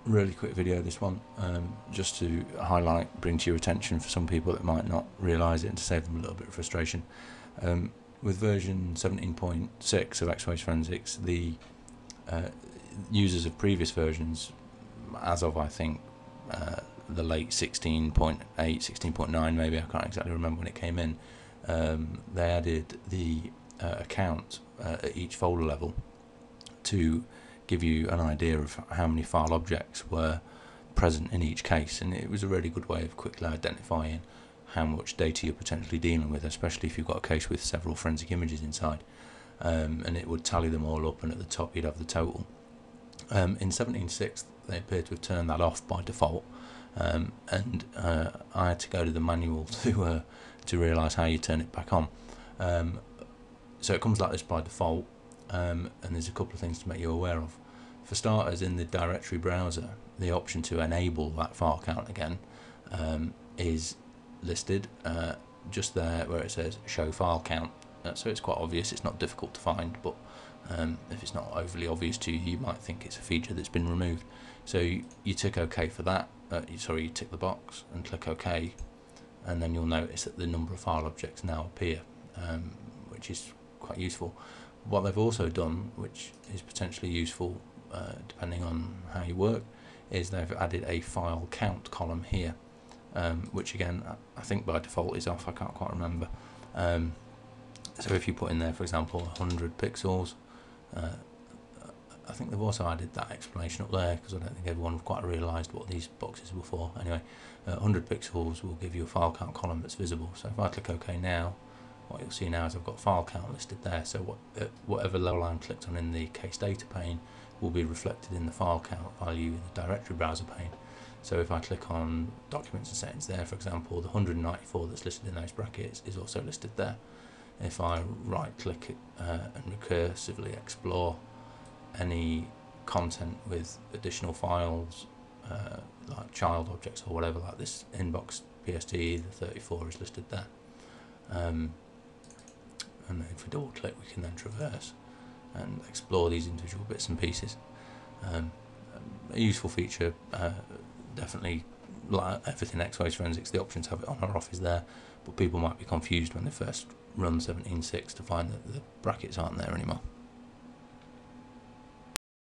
Really quick video, this one, just to highlight, bring to your attention for some people that might not realise it and to save them a little bit of frustration. With version 17.6 of Xwaves Forensics, the users of previous versions, as of I think the late 16.8, 16.9 maybe, I can't exactly remember when it came in, they added the account at each folder level to give you an idea of how many file objects were present in each case, and it was a really good way of quickly identifying how much data you're potentially dealing with, especially if you've got a case with several forensic images inside, and it would tally them all up, and at the top you'd have the total. In 17.6 they appear to have turned that off by default, and I had to go to the manual to realise how you turn it back on. So it comes like this by default, and there's a couple of things to make you aware of. For starters, in the directory browser, the option to enable that file count again is listed just there where it says show file count. So it's quite obvious, it's not difficult to find, but if it's not overly obvious to you, you might think it's a feature that's been removed. So you tick OK for that, you tick the box and click OK, and then you'll notice that the number of file objects now appear, which is quite useful. What they've also done, which is potentially useful depending on how you work, is they've added a file count column here, which again I think by default is off, I can't quite remember. So if you put in there, for example, 100 pixels, I think they've also added that explanation up there, because I don't think everyone quite realised what these boxes were for. Anyway, 100 pixels will give you a file count column that's visible. So if I click OK now, what you'll see now is I've got file count listed there, so whatever level I'm clicked on in the case data pane will be reflected in the file count value in the directory browser pane. So if I click on documents and settings there, for example, the 194 that's listed in those brackets is also listed there. If I right click it and recursively explore any content with additional files like child objects or whatever, like this inbox PST, the 34 is listed there. And then if we double click, we can then traverse and explore these individual bits and pieces. A useful feature, definitely, like everything Xwaves Forensics, the option to have it on or off is there, but people might be confused when they first run 17.6 to find that the brackets aren't there anymore.